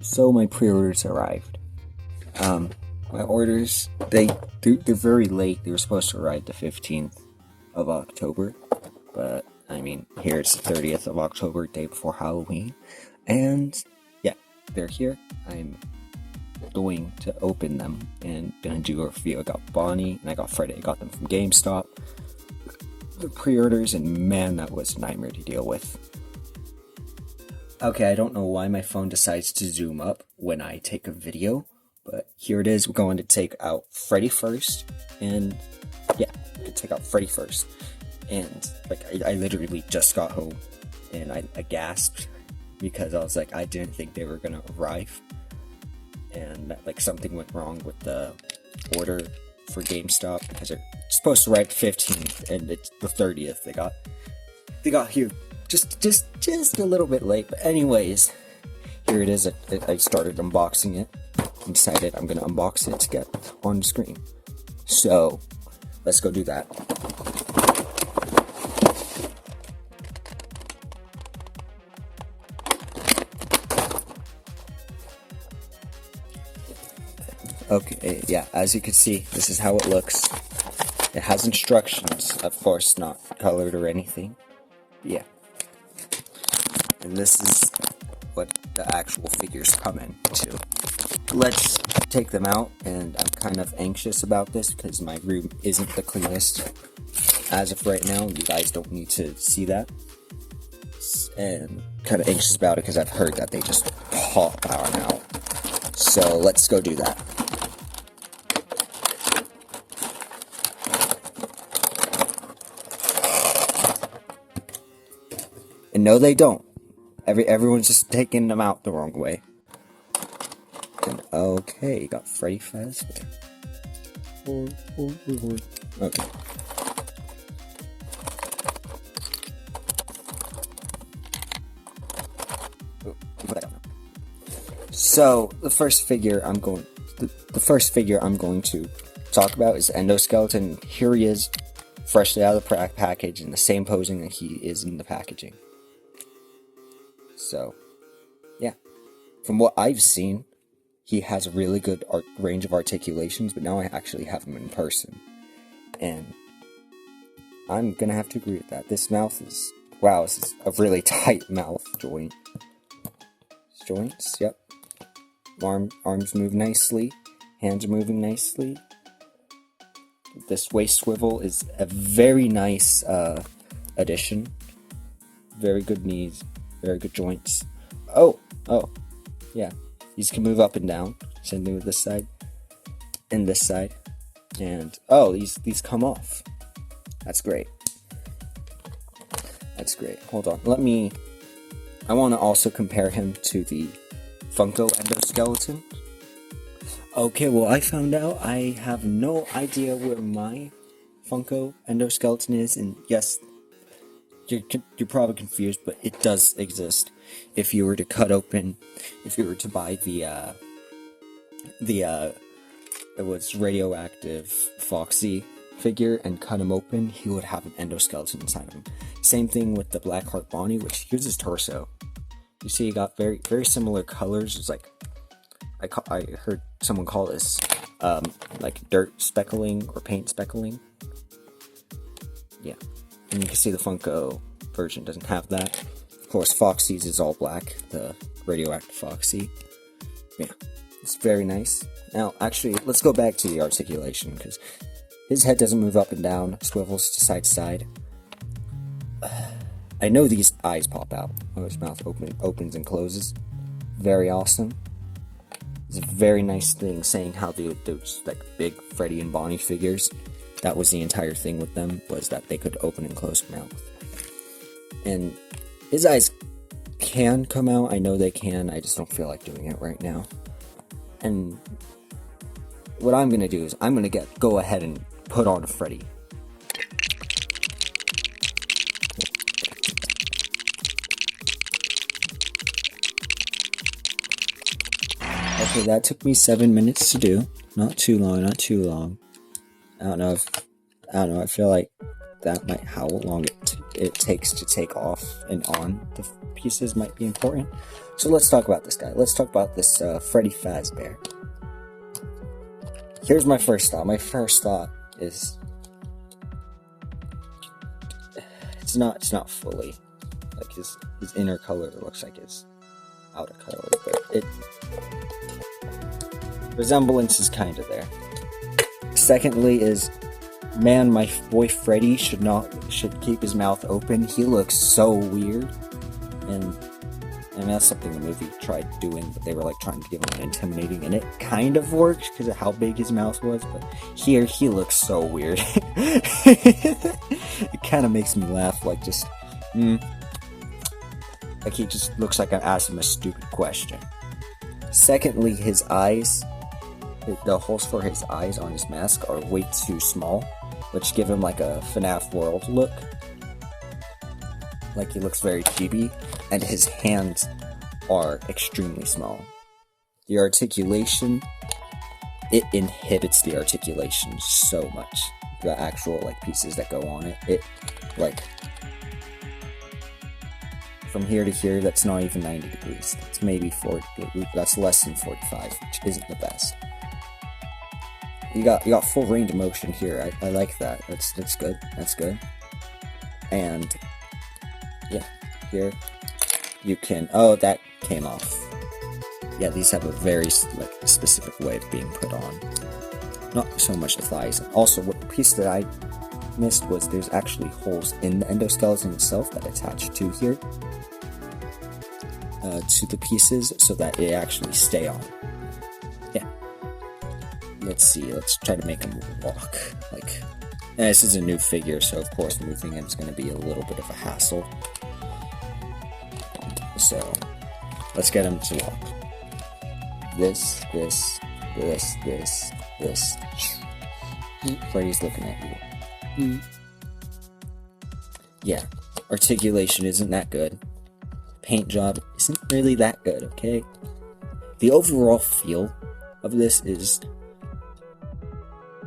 So my pre-orders arrived. My orders, they're very late. They were supposed to arrive the 15th of October, but I mean, here it's the 30th of October, day before Halloween, and yeah, they're here. I'm going to open them and gonna do a review. I got Bonnie and I got Freddy. I got them from GameStop. The pre-orders, and man, that was a nightmare to deal with. Okay, I don't know why my phone decides to zoom up when I take a video, but here it is. We're going to take out Freddy first, and yeah, we're gonna take out Freddy first. And like, I literally just got home, and I gasped because I was like, I didn't think they were gonna arrive, and like something went wrong with the order for GameStop because they're supposed to arrive 15th, and it's the 30th. They got here just a little bit late, but anyways, here it is. I started unboxing it. I decided I'm gonna unbox it to get on the screen. So let's go do that. Okay, yeah, as you can see, this is how it looks. It has instructions, of course, not colored or anything. Yeah. And this is what the actual figures come in to. Let's take them out, and I'm kind of anxious about this because my room isn't the cleanest as of right now. You guys don't need to see that. And kind of anxious about it because I've heard that they just pop out. So let's go do that. And no, they don't. Everyone's just taking them out the wrong way. And okay, you got Freddy Fazbear. Okay. So the first figure I'm going to talk about is Endo Skeleton. Here he is, freshly out of the package, in the same posing that he is in the packaging. So, yeah. From what I've seen, he has a really good range of articulations, but now I actually have him in person. And I'm gonna have to agree with that. This mouth is, wow, this is a really tight mouth joint. Joints, yep. Arms move nicely. Hands are moving nicely. This waist swivel is a very nice addition. Very good knees. Very good joints. Oh, yeah. These can move up and down. Same thing with this side and this side. And oh, these come off. That's great. That's great. Hold on. I want to also compare him to the Funko Endoskeleton. Okay, well, I found out I have no idea where my Funko Endoskeleton is, and yes, you're probably confused, but it does exist. If you were to buy it was radioactive Foxy figure and cut him open, he would have an endoskeleton inside of him. Same thing with the Blackheart Bonnie, which here's his torso. You see, he got very, very similar colors. It's like, I heard someone call this, like dirt speckling or paint speckling. Yeah. And you can see the Funko version doesn't have that. Of course, Foxy's is all black, the radioactive Foxy. Yeah, it's very nice. Now, actually, let's go back to the articulation, because his head doesn't move up and down, swivels to side to side. I know these eyes pop out. Oh, his mouth opens and closes. Very awesome. It's a very nice thing saying how those like big Freddy and Bonnie figures, that was the entire thing with them, was that they could open and close their mouth. And his eyes can come out. I know they can. I just don't feel like doing it right now. And what I'm gonna do is I'm gonna go ahead and put on a Freddy. Okay, that took me 7 minutes to do. Not too long. I don't know, I feel like that might, how long it takes to take off and on the pieces might be important. So let's talk about this guy. Let's talk about this Freddy Fazbear. Here's my first thought. My first thought is it's not fully like his inner color looks like his outer color, but resemblance is kind of there. Secondly is, man, my boy Freddy should keep his mouth open. He looks so weird, and that's something the movie tried doing, but they were like trying to give him an intimidating, and it kind of worked because of how big his mouth was. But here he looks so weird. It kind of makes me laugh, like just like he just looks like I'm asking him a stupid question. Secondly, his eyes, the holes for his eyes on his mask are way too small, which give him like a FNAF World look. Like he looks very chibi, and his hands are extremely small. The articulation, it inhibits the articulation so much. The actual like pieces that go on it, like from here to here, that's not even 90 degrees. It's maybe 40. That's less than 45, which isn't the best. You got full range of motion here. I like that. That's good. That's good. And yeah, here you can. Oh, that came off. Yeah, these have a very like specific way of being put on. Not so much the thighs. Also, what piece that I missed was there's actually holes in the endoskeleton itself that attach to here, to the pieces, so that it actually stay on. Yeah. Let's see. Let's try to make him walk. Like, this is a new figure, so of course moving him is going to be a little bit of a hassle. So let's get him to walk. This. Freddy's looking at you. Yeah, articulation isn't that good. Paint job isn't really that good, okay? The overall feel of this is,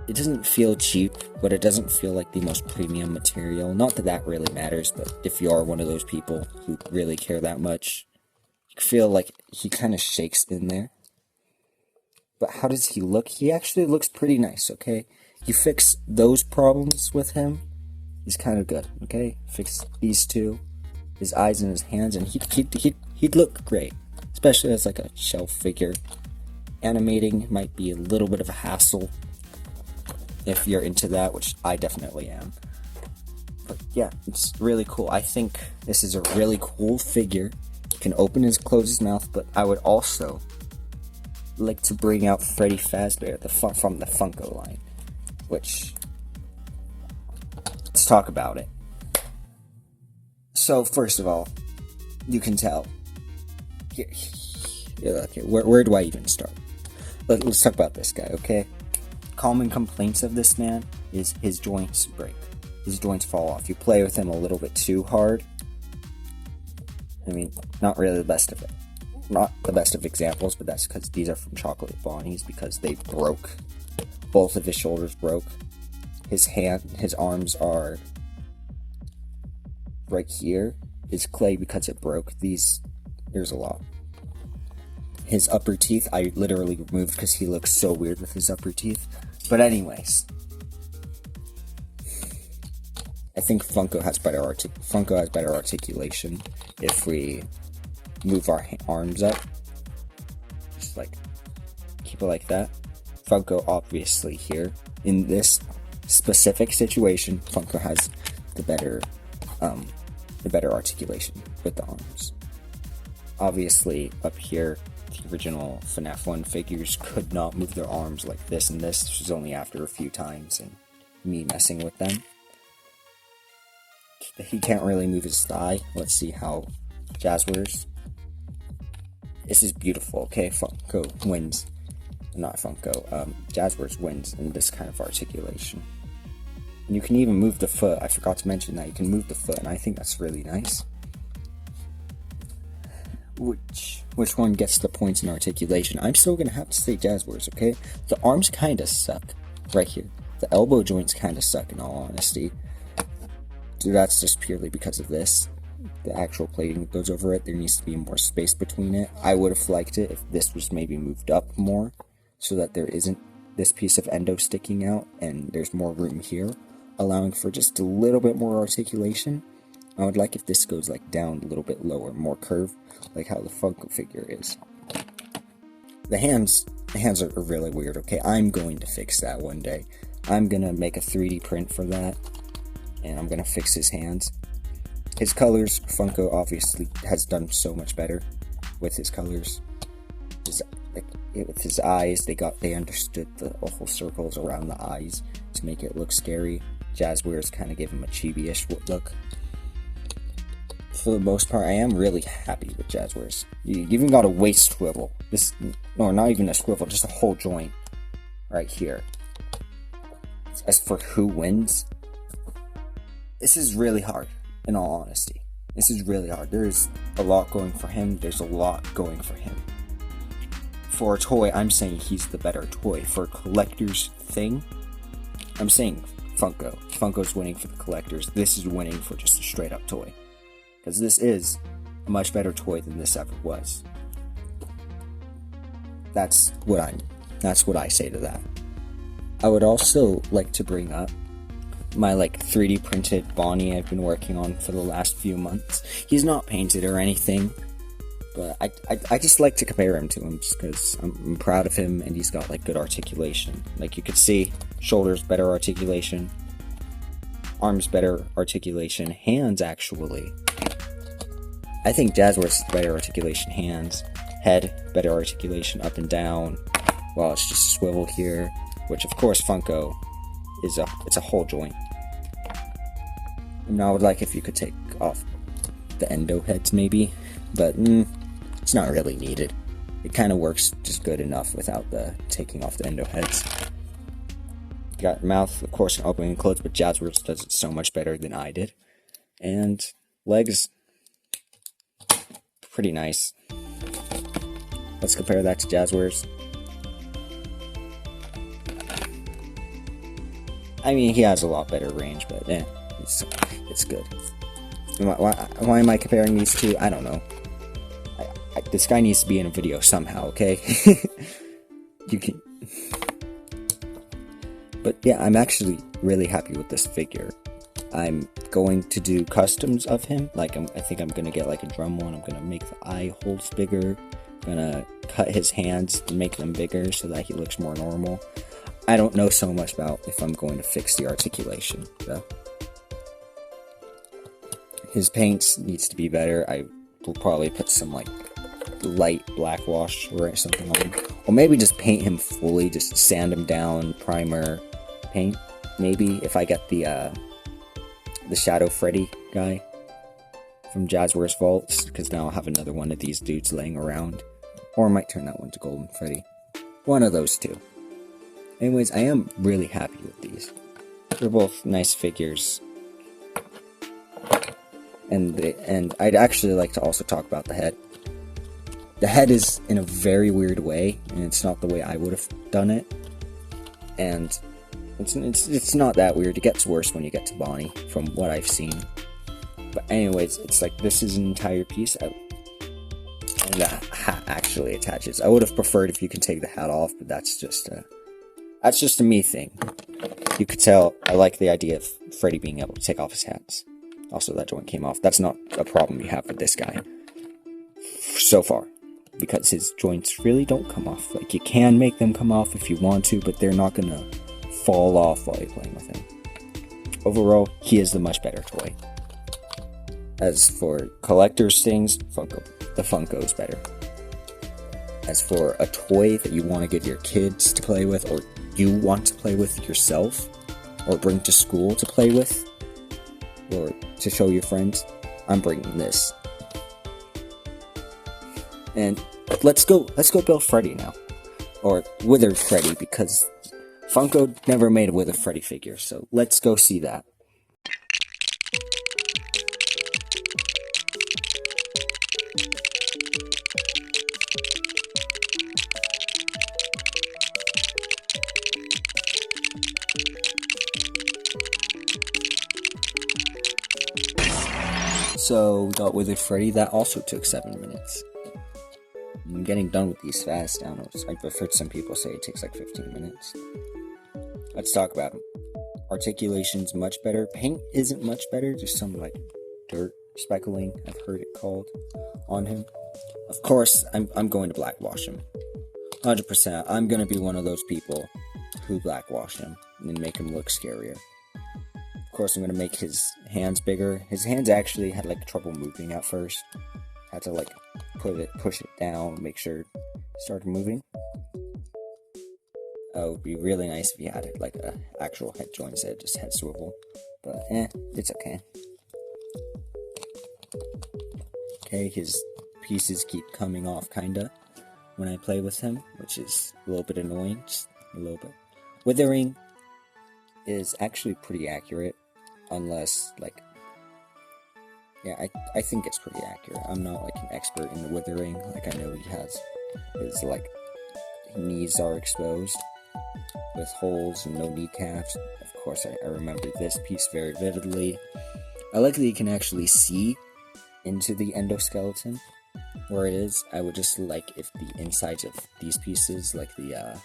it doesn't feel cheap, but it doesn't feel like the most premium material. Not that that really matters, but if you are one of those people who really care that much, you feel like he kind of shakes in there. But how does he look? He actually looks pretty nice, okay? You fix those problems with him, he's kind of good, okay? Fix these two, his eyes and his hands, and he'd look great. Especially as like a shelf figure. Animating might be a little bit of a hassle if you're into that, which I definitely am. But yeah, it's really cool. I think this is a really cool figure. You can open and close his mouth, but I would also like to bring out Freddy Fazbear from the Funko line, which, let's talk about it. So first of all, you can tell. Okay, where do I even start? Let's talk about this guy, okay? Common complaints of this man is his joints break. His joints fall off. You play with him a little bit too hard. I mean, not really the best of it. Not the best of examples, but that's because these are from Chocolate Bonnies, because they broke. Both of his shoulders broke. His arms are right here. His clay, because it broke. There's a lot. His upper teeth, I literally removed because he looks so weird with his upper teeth. But anyways, I think Funko has better articulation if we move our arms up. Just like keep it like that. Funko obviously here in this specific situation, Funko has the better articulation with the arms. Obviously up here, the original FNAF 1 figures could not move their arms like this, and this was only after a few times and me messing with them. He can't really move his thigh. Let's see how Jazwares. This is beautiful, okay? Funko wins. Not Funko. Jazwares wins in this kind of articulation. And you can even move the foot. I forgot to mention that. You can move the foot, and I think that's really nice. Which one gets the points in articulation? I'm still gonna have to say Jazwares, okay? The arms kinda suck right here. The elbow joints kinda suck, in all honesty. that's just purely because of this. The actual plating that goes over it, there needs to be more space between it. I would have liked it if this was maybe moved up more, so that there isn't this piece of endo sticking out, and there's more room here, allowing for just a little bit more articulation. I would like if this goes like down a little bit lower, more curve, like how the Funko figure is. The hands are really weird, okay? I'm going to fix that one day. I'm gonna make a 3D print for that, and I'm gonna fix his hands. His colors, Funko obviously has done so much better with his colors. With his eyes, they understood the whole circles around the eyes to make it look scary. Jazwares kind of gave him a chibi-ish look. For the most part, I am really happy with Jazwares. You even got a waist swivel. No, not even a swivel, just a whole joint right here. As for who wins, this is really hard, in all honesty. This is really hard. There's a lot going for him. There's a lot going for him. For a toy, I'm saying he's the better toy. For a collector's thing, I'm saying Funko. Funko's winning for the collectors. This is winning for just a straight up toy. Because this is a much better toy than this ever was. That's what I say to that. I would also like to bring up my 3D printed Bonnie I've been working on for the last few months. He's not painted or anything, but I just like to compare him to him just because I'm proud of him, and he's got good articulation. Like you could see, shoulders better articulation, arms better articulation, hands actually. I think Jazwares better articulation hands, head better articulation up and down, while it's just a swivel here, which of course Funko is it's a whole joint. And I would like if you could take off the endo heads maybe, but it's not really needed. It kind of works just good enough without the taking off the endo heads. You got mouth, of course, opening and close, but Jazwares does it so much better than I did. And legs, pretty nice. Let's compare that to Jazwares. I mean, he has a lot better range, but it's good. Why am I comparing these two? I don't know. This guy needs to be in a video somehow, okay? You can. But yeah, I'm actually really happy with this figure. I'm going to do customs of him. I think I'm gonna get a drum one. I'm gonna make the eye holes bigger. I'm gonna cut his hands and make them bigger so that he looks more normal. I don't know so much about if I'm going to fix the articulation, though. His paint needs to be better. I will probably put some light black wash or something on him. Or maybe just paint him fully, just sand him down, primer, paint. Maybe if I get the Shadow Freddy guy from Jazwares Vaults, because now I'll have another one of these dudes laying around. Or I might turn that one to Golden Freddy. One of those two. Anyways, I am really happy with these. They're both nice figures. And I'd actually like to also talk about the head. The head is in a very weird way, and it's not the way I would have done it. And it's not that weird. It gets worse when you get to Bonnie, from what I've seen. But anyways, it's this is an entire piece. And the hat actually attaches. I would have preferred if you could take the hat off, but that's just a me thing. You could tell I like the idea of Freddy being able to take off his hats. Also, that joint came off. That's not a problem you have with this guy. So far. Because his joints really don't come off. You can make them come off if you want to, but they're not gonna fall off while you're playing with him. Overall, he is the much better toy. As for collector's things, the Funko's better. As for a toy that you want to give your kids to play with, or you want to play with yourself, or bring to school to play with, or to show your friends, I'm bringing this. And let's go build Freddy now. Or Withered Freddy, because Funko never made a Withered Freddy figure, so let's go see that. So we got Withered Freddy. That also took 7 minutes. I'm getting done with these fast. I don't know. I've heard some people say it takes like 15 minutes. Let's talk about him. Articulation's much better. Paint isn't much better. There's some like dirt speckling, I've heard it called, on him. Of course, I'm going to blackwash him. 100%. I'm going to be one of those people who blackwash him and make him look scarier. Of course, I'm going to make his hands bigger. His hands actually had like trouble moving at first. Had to like push it down, make sure it started moving. It would be really nice if you had it like a actual head joint instead of just head swivel. But it's okay. Okay, his pieces keep coming off kinda when I play with him, which is a little bit annoying, just a little bit. Withering is actually pretty accurate, unless like, yeah, I think it's pretty accurate. I'm not like an expert in the withering. Like I know he has his like knees are exposed with holes and no kneecaps. Of course, I remember this piece very vividly. I like that you can actually see into the endoskeleton where it is. I would just like if the insides of these pieces, like the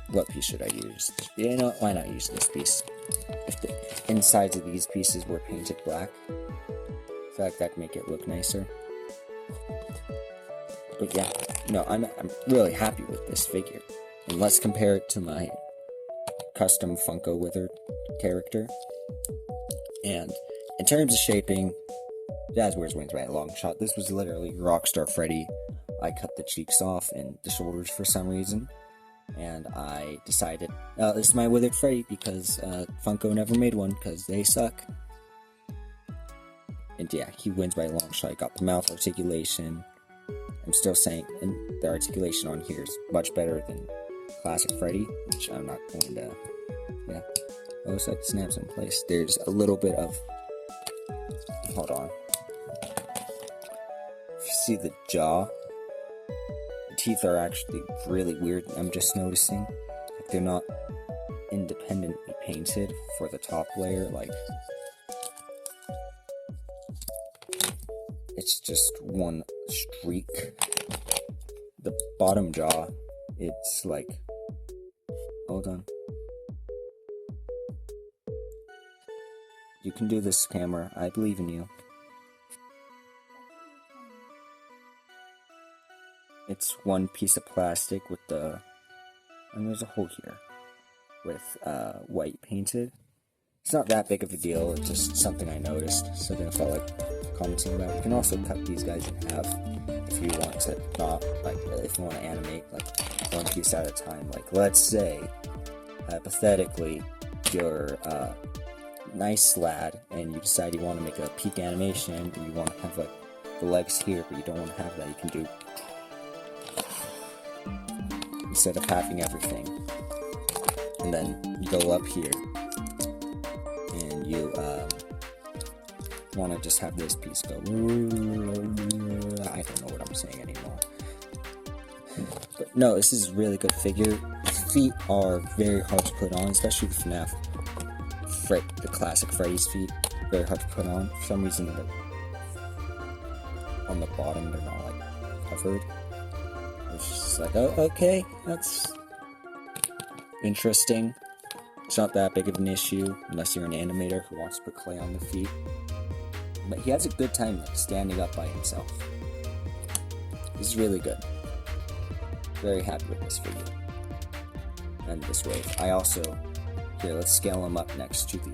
what piece should I use? You know, why not use this piece? If the insides of these pieces were painted black, I feel like that'd make it look nicer. But yeah, no, I'm really happy with this figure. And let's compare it to my custom Funko Withered character. And in terms of shaping, Jazwares wins by a long shot. This was literally Rockstar Freddy. I cut the cheeks off and the shoulders for some reason. And I decided, this is my Withered Freddy because Funko never made one because they suck. And yeah, he wins by a long shot. I got the mouth articulation. I'm still saying, and the articulation on here is much better than Classic Freddy, which I'm not going to, yeah. Oh, looks like it snaps in place. There's a little bit of, hold on. If you see the jaw, the teeth are actually really weird. I'm just noticing, like they're not independently painted for the top layer, like it's just one streak. The bottom jaw, it's like, hold on. You can do this, camera. I believe in you. It's one piece of plastic with the, and there's a hole here with white painted. It's not that big of a deal. It's just something I noticed, so then I felt like commenting about it. You can also cut these guys in half if you want to not, like, if you want to animate like one piece at a time. Like, let's say, hypothetically, you're a nice lad and you decide you want to make a peak animation and you want to have like the legs here, but you don't want to have that. You can do, instead of having everything, and then you go up here and you want to just have this piece go. I don't know what I'm saying anymore. But no, this is a really good figure. His feet are very hard to put on, especially the FNAF, the classic Freddy's feet. Very hard to put on. For some reason, on the bottom they're not like covered. It's just like, oh, okay, that's interesting. It's not that big of an issue unless you're an animator who wants to put clay on the feet. But he has a good time like, standing up by himself. He's really good. Very happy with this figure. And this wave. I also, here, let's scale him up next to the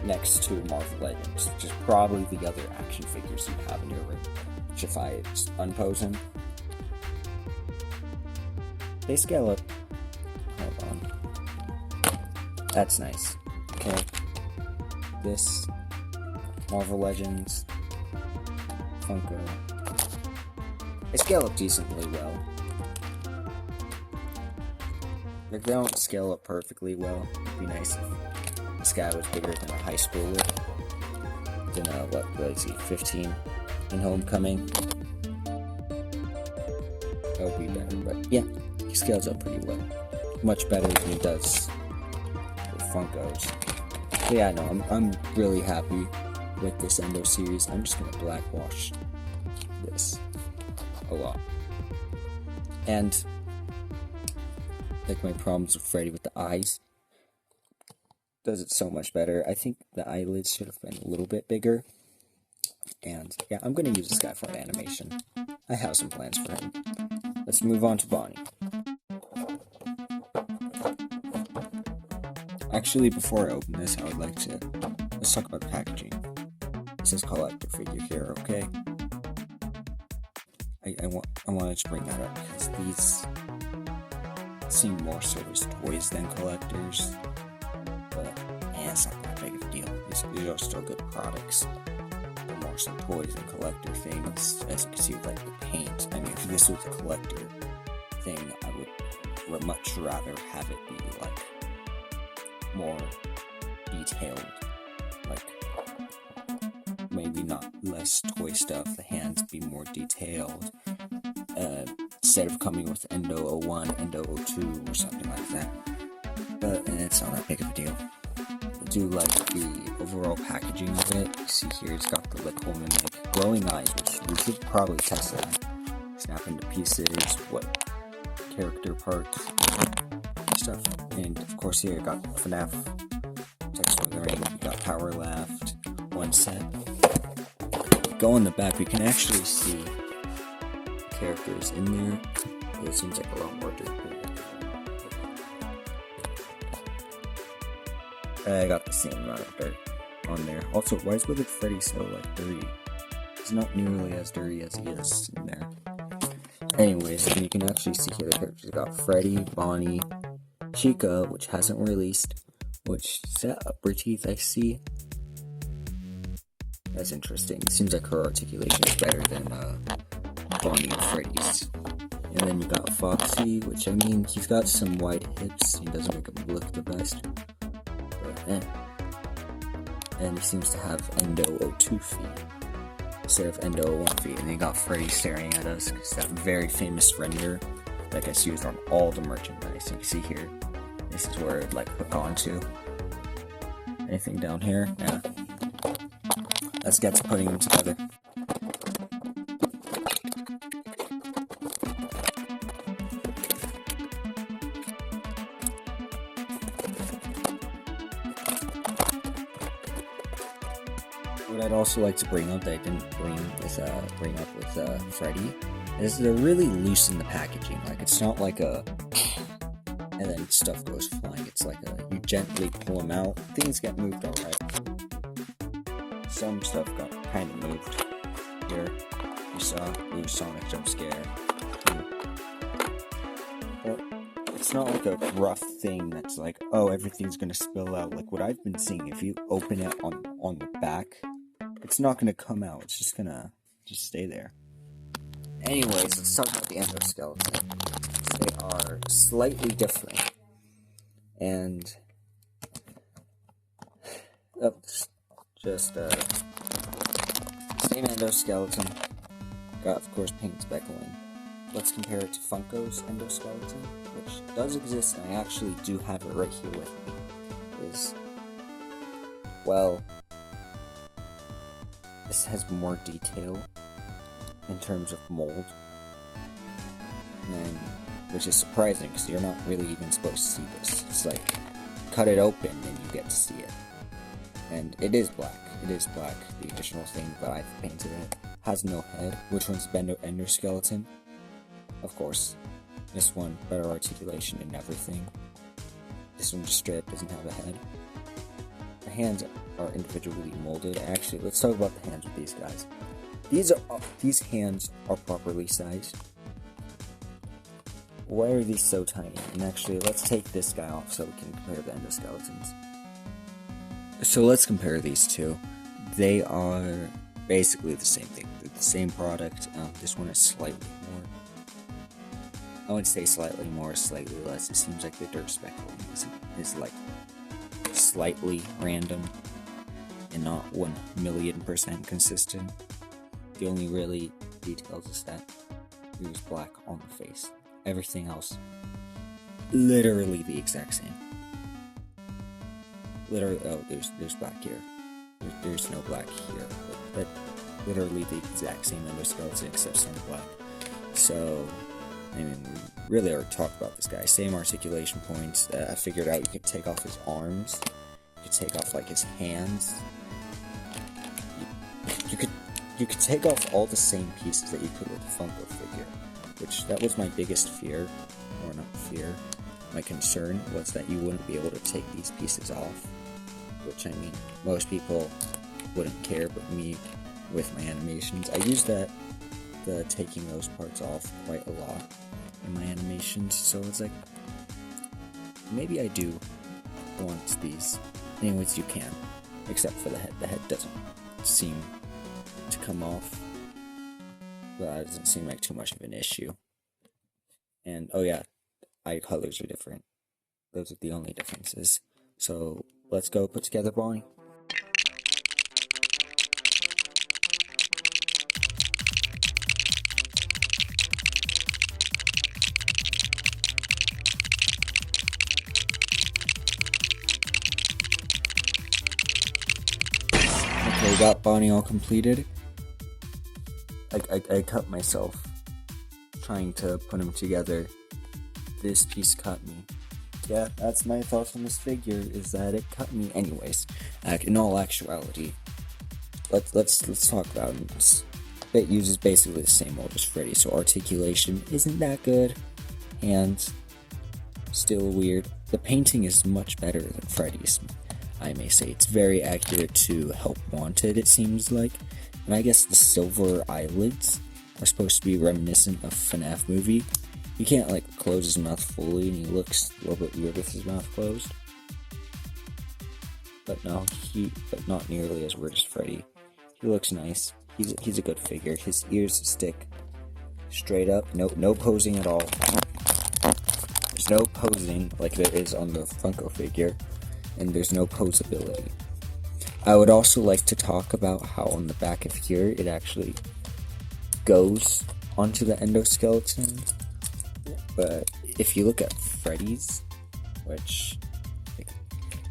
next to Marvel Legends, which is probably the other action figures you have in your room. Which if I just unpose him, they scale up. Hold on. That's nice. Okay. This Marvel Legends Funko. They scale up decently well. Like, they don't scale up perfectly well. It'd be nice if this guy was bigger than a high schooler. Than a, what is he, 15 in Homecoming. That would be better, but yeah, he scales up pretty well. Much better than he does with Funkos. Yeah, no, I'm really happy with this Endo series. I'm just gonna blackwash this a lot. And like my problems with Freddy with the eyes does it so much better. I think the eyelids should have been a little bit bigger. And yeah, I'm gonna use this guy for an animation. I have some plans for him. Let's move on to Bonnie. Actually, before I open this, I would like to let's talk about the packaging. This is collector figure here, okay? I wanted to bring that up because these seem more so as toys than collectors, but it's not that big of a deal. These are still good products. They're more so toys than collector things, as you can see with like the paint. I mean, if this was a collector thing, I would much rather have it be like more detailed, like maybe not less toy stuff, the hands be more detailed, instead of coming with Endo 01, Endo 02 or something like that. But it's not that big of a deal. I do like the overall packaging of it. You see here it's got the lick hole mimic, glowing eyes, which we should probably test that. Snap into pieces, what character parts, stuff. And of course here you got FNAF text with the ring, you got Power Left, one set. Go in the back, we can actually see characters in there. It seems like a lot more dirty. I got the same amount of dirt on there. Also, why is Withered Freddy so like dirty? He's not nearly as dirty as he is in there. Anyways, you can actually see here the characters. We got Freddy, Bonnie, Chica, which hasn't released, which is that upper teeth I see. That's interesting. It seems like her articulation is better than Bonnie and Freddy's. And then you got Foxy, which I mean, he's got some wide hips. He doesn't make him look the best. But and he seems to have Endo 02 feet instead of Endo 01 feet. And then you got Freddy staring at us. It's that very famous render that gets used on all the merchandise. You can see here, this is where it like hook onto. Anything down here? Yeah. Let's get to putting them together. What I'd also like to bring up that I didn't bring up with Freddy is they're really loose in the packaging. Like it's not like a and then stuff goes flying. It's like you gently pull them out. Things get moved alright. Some stuff got kind of moved. Here, you saw Blue Sonic jump scare. But it's not like a rough thing that's like, oh, everything's gonna spill out. Like what I've been seeing, if you open it on the back, it's not gonna come out. It's just gonna stay there. Anyways, let's talk about the endoskeletons. They are slightly different, and just same endoskeleton. Got of course paint speckling. Let's compare it to Funko's endoskeleton, which does exist, and I actually do have it right here with me. Well, this has more detail in terms of mold, and which is surprising because you're not really even supposed to see this. It's like cut it open and you get to see it. And it is black. It is black. The additional thing that I've painted it has no head. Which one's endoskeleton? Of course, this one better articulation and everything. This one just straight up doesn't have a head. The hands are individually molded. Actually, let's talk about the hands with these guys. These hands are properly sized. Why are these so tiny? And actually, let's take this guy off so we can compare the endoskeletons. So let's compare these two. They are basically the same thing. They're the same product. This one is slightly more. I would say slightly more, slightly less. It seems like the dirt speckling is like slightly random and not 1,000,000% consistent. The only really details is that it was black on the face. Everything else, literally the exact same. literally, oh, there's black here. There's no black here. But literally the exact same endoskeleton except some black. So, I mean, we really already talked about this guy. Same articulation points. I figured out you could take off his arms. You could take off like his hands. You could take off all the same pieces that you could with the Funko figure, which that was my biggest fear, or not fear. My concern was that you wouldn't be able to take these pieces off, which I mean, most people wouldn't care, but me, with my animations, I use the taking those parts off quite a lot in my animations, so it's like, maybe I do want these. Anyways, you can, except for the head. The head doesn't seem to come off, but it doesn't seem like too much of an issue. And oh yeah, eye colors are different. Those are the only differences. So let's go put together Bonnie. Okay, got Bonnie all completed. I cut myself trying to put him together. This piece cut me. Yeah, that's my thoughts on this figure, is that it cut me. Anyways, in all actuality, let's talk about him. It uses basically the same old as Freddy, so articulation isn't that good, hands still weird. The painting is much better than Freddy's, I may say. It's very accurate to Help Wanted, it seems like. And I guess the silver eyelids are supposed to be reminiscent of FNAF movie. You can't like close his mouth fully, and he looks a little bit weird with his mouth closed. But no, but not nearly as weird as Freddy. He looks nice. He's a good figure. His ears stick straight up. No posing at all. There's no posing like there is on the Funko figure, and there's no posability. I would also like to talk about how on the back of here it actually goes onto the endoskeleton. But if you look at Freddy's, which,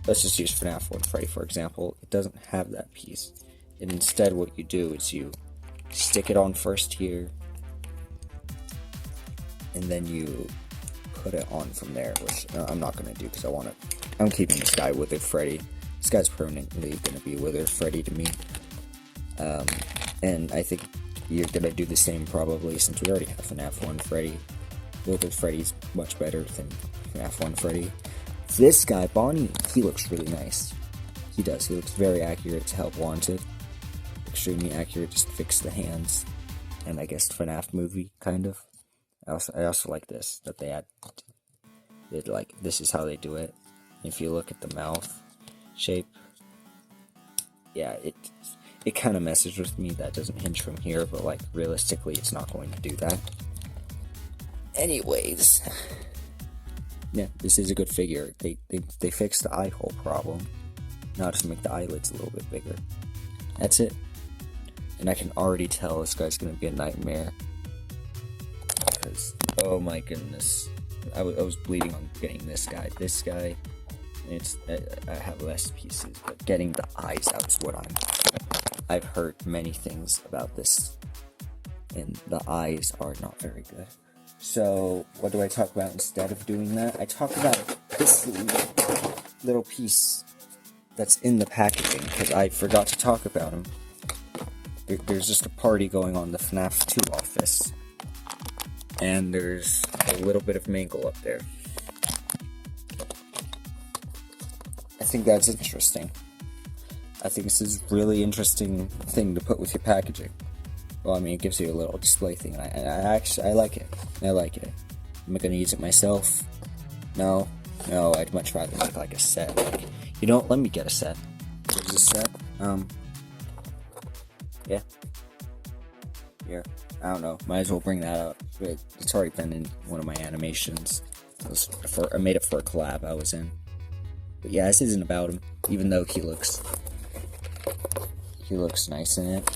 let's just use FNAF 1 Freddy for example, it doesn't have that piece. And instead what you do is you stick it on first here, and then you put it on from there, which I'm not going to do because I'm keeping this guy Withered Freddy. This guy's permanently going to be Withered Freddy to me. And I think you're going to do the same probably, since we already have FNAF 1 Freddy. Withered Freddy's much better than FNAF 1 Freddy. This guy, Bonnie, he looks really nice. He does. He looks very accurate to Help Wanted. Extremely accurate, just fix the hands. And I guess FNAF movie, kind of. I also like this, that they did like, this is how they do it. If you look at the mouth shape, yeah, it kind of messes with me. That doesn't hinge from here, but like realistically it's not going to do that. Anyways, yeah, this is a good figure. They fixed the eye hole problem, now just make the eyelids a little bit bigger. That's it. And I can already tell this guy's gonna be a nightmare, because oh my goodness, I was bleeding on getting this guy. I have less pieces, but getting the eyes out is what I've heard many things about this, and the eyes are not very good. So what do I talk about instead of doing that? I talk about this little piece that's in the packaging, because I forgot to talk about him. There's just a party going on in the FNAF 2 office, and there's a little bit of mangle up there. I think that's interesting. I think this is a really interesting thing to put with your packaging. Well, I mean, it gives you a little display thing. I like it. I like it. Am I gonna use it myself? No, I'd much rather make like a set. Like, you know what? Let me get a set. Here's a set. Yeah. Here. I don't know. Might as well bring that up. It's already been in one of my animations. I made it for a collab I was in. But yeah, this isn't about him, even though he looks nice in it.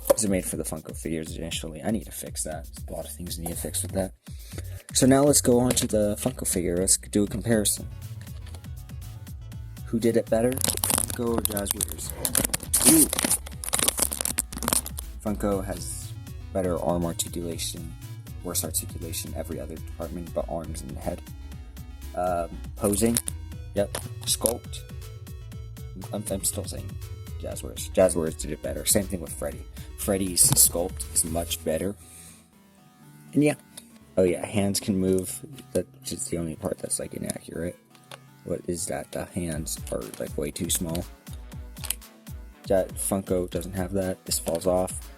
These are made for the Funko figures initially. I need to fix that. There's a lot of things I need to fix with that. So now let's go on to the Funko figure. Let's do a comparison. Who did it better? Funko or Jazwares? Ooh. Funko has better arm articulation, worse articulation, every other department but arms and head. Posing, yep. Sculpt, I'm still saying Jazwares. Jazwares did it better. Same thing with Freddy. Freddy's sculpt is much better. And yeah. Oh yeah, hands can move. That's just the only part that's like inaccurate. What is that? The hands are like way too small. Funko doesn't have that. This falls off.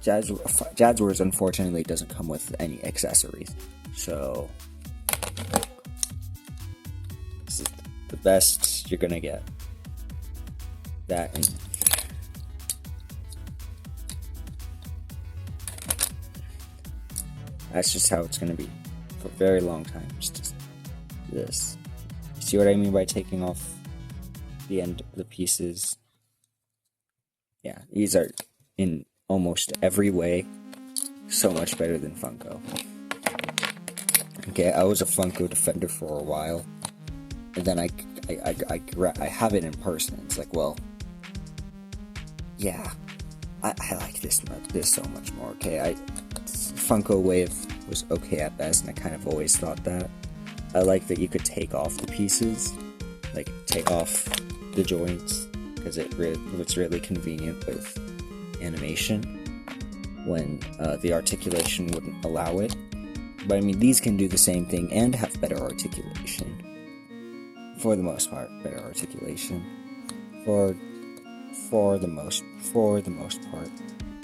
Jazwares unfortunately doesn't come with any accessories. So this is the best you're gonna get. That and that's just how it's gonna be for a very long time. It's just this. See what I mean by taking off the end of the pieces? Yeah, these are in almost every way so much better than Funko. Okay, I was a Funko defender for a while, and then I have it in person. It's like, well, yeah, I like this so much more. Okay, Funko Wave was okay at best, and I kind of always thought that. I like that you could take off the pieces, like take off the joints, because it's really convenient with animation when the articulation wouldn't allow it. But I mean, these can do the same thing and have better articulation. For the most part, better articulation. For the most part,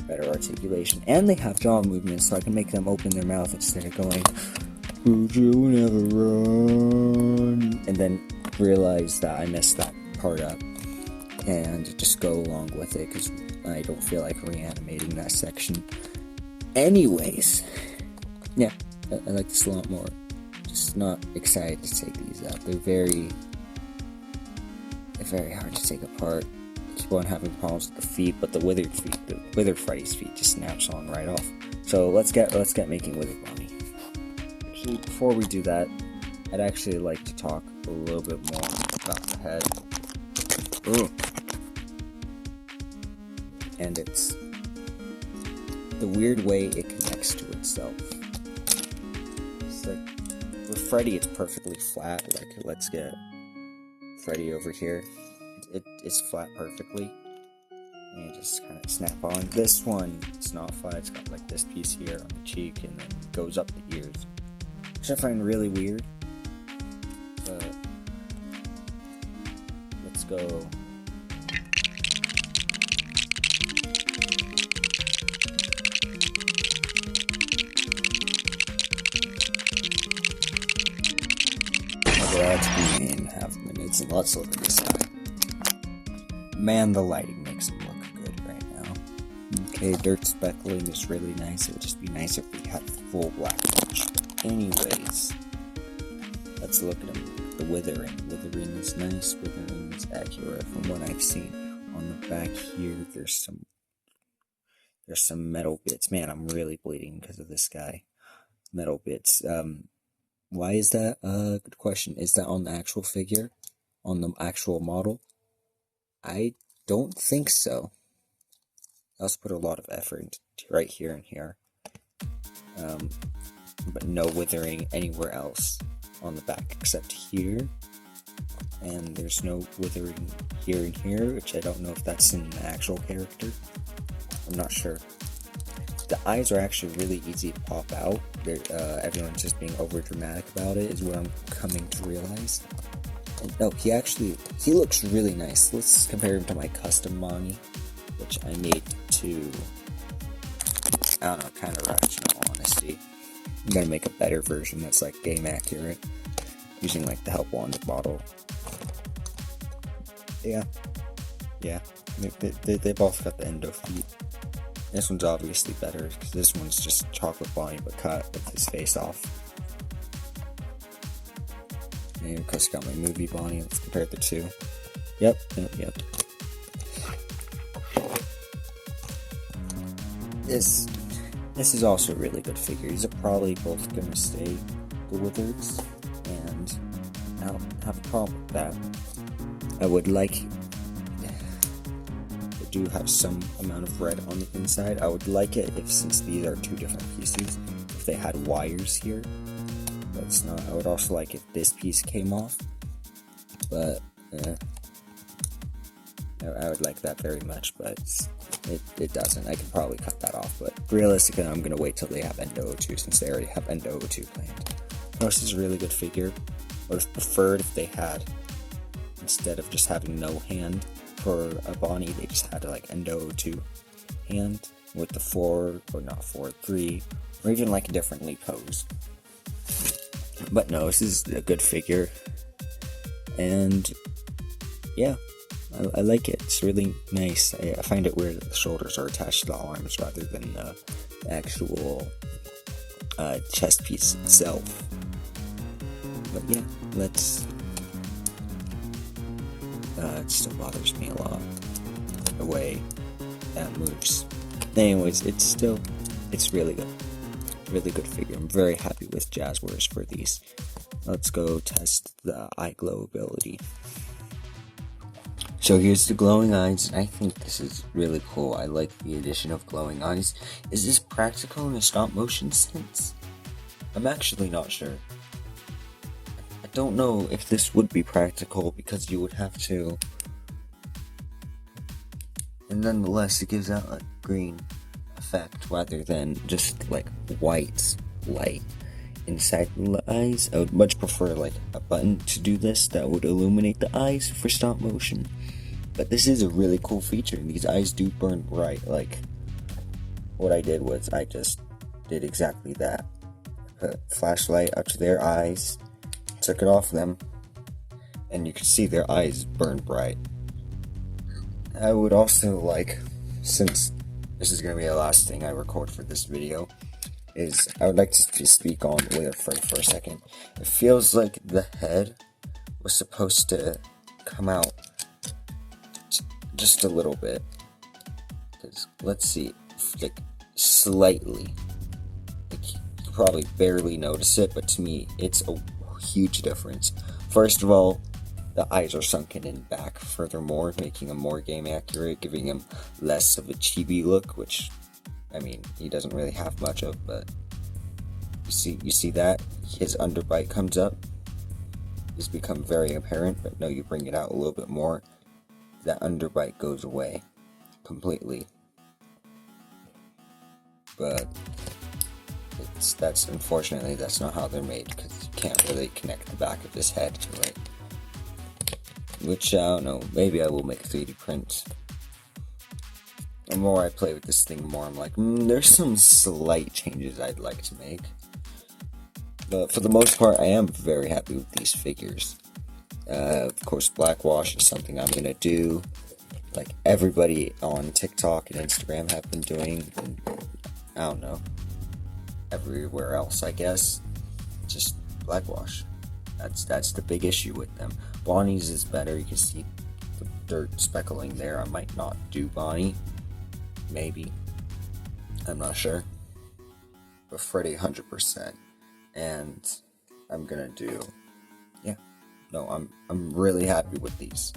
better articulation. And they have jaw movements, so I can make them open their mouth instead of going, "Would you never run?" and then realize that I messed that part up and just go along with it because I don't feel like reanimating that section. Anyways, yeah, I like this a lot more. Just not excited to take these out. They're very hard to take apart. I keep on having problems with the feet, but the withered Freddy's feet just snaps on right off. So let's get making Withered Bonnie. Actually, before we do that, I'd actually like to talk a little bit more about the head. Ooh. And it's the weird way it connects to itself. It's like, with Freddy, it's perfectly flat. Like, let's get Freddy over here. It's flat perfectly. And you just kind of snap on. This one, it's not flat. It's got like this piece here on the cheek and then goes up the ears. Which I find really weird. But let's go. That's been half minutes, and let's look at this guy. Man, the lighting makes him look good right now. Okay, dirt speckling is really nice. It would just be nice if we had full black finish. Anyways, let's look at him. The withering. Withering is nice. Withering is accurate from what I've seen. On the back here, there's some metal bits. Man, I'm really bleeding because of this guy. Metal bits. Why is that? Good question. Is that on the actual figure? On the actual model? I don't think so. I also put a lot of effort into right here and here. But no withering anywhere else on the back except here. And there's no withering here and here, which I don't know if that's in the actual character. I'm not sure. The eyes are actually really easy to pop out. Everyone's just being over dramatic about it, is what I'm coming to realize. And, oh, he looks really nice. Let's compare him to my custom Bonnie, which I made to, I don't know, kind of rational honesty. I'm gonna make a better version that's like game accurate, using like the Help Wanted model. Yeah, they both got the Endo feet. This one's obviously better, because this one's just chocolate Bonnie but cut with his face off. And of course got my movie Bonnie. Let's compare the two. Yep. This is also a really good figure. These are probably both gonna stay the Withers, and I don't have a problem with that. I would like, they do have some amount of red on the inside. I would like it if, since these are two different pieces, if they had wires here. But it's not. I would also like if this piece came off, but I would like that very much, but it doesn't. I could probably cut that off, but realistically, I'm gonna wait till they have Endo 02, since they already have Endo 02 planned. This is a really good figure. I would have preferred if they had, instead of just having no hand for a Bonnie, they just had like Endo 02 hand with the 3, or even like differently posed. But no, this is a good figure, and yeah, I like it. It's really nice. I find it weird that the shoulders are attached to the arms rather than the actual chest piece itself. But yeah, let's. It still bothers me a lot, the way that moves. Anyways, it's really good. Really good figure. I'm very happy with Jazwares for these. Let's go test the eye glow ability. So here's the glowing eyes. I think this is really cool. I like the addition of glowing eyes. Is this practical in a stop motion sense? I'm actually not sure. I don't know if this would be practical, because you would have to, and nonetheless it gives out a green effect rather than just like white light inside the eyes. I would much prefer like a button to do this that would illuminate the eyes for stop motion. But this is a really cool feature. These eyes do burn bright. Like, what I did was I just did exactly that. Put a flashlight up to their eyes, took it off them, and you can see their eyes burn bright. I would also like, since this is going to be the last thing I record for this video, is I would like to speak on Freddy for a second. It feels like the head was supposed to come out just a little bit. Let's see, like slightly. Like, you can probably barely notice it, but to me, it's a huge difference. First of all, the eyes are sunken in back furthermore, making him more game accurate, giving him less of a chibi look, which, I mean, he doesn't really have much of, but you see that? His underbite comes up. It's become very apparent, but no, you bring it out a little bit more, that underbite goes away completely. But unfortunately that's not how they're made, because you can't really connect the back of his head to it. Which, I don't know, maybe I will make a 3D print. The more I play with this thing, the more I'm like, there's some slight changes I'd like to make. But for the most part, I am very happy with these figures. Of course, blackwash is something I'm gonna do, like everybody on TikTok and Instagram have been doing, and I don't know, everywhere else, I guess. Just blackwash. That's the big issue with them. Bonnie's is better. You can see the dirt speckling there. I might not do Bonnie. Maybe. I'm not sure. But Freddy 100%. And I'm gonna do, yeah. No, I'm really happy with these.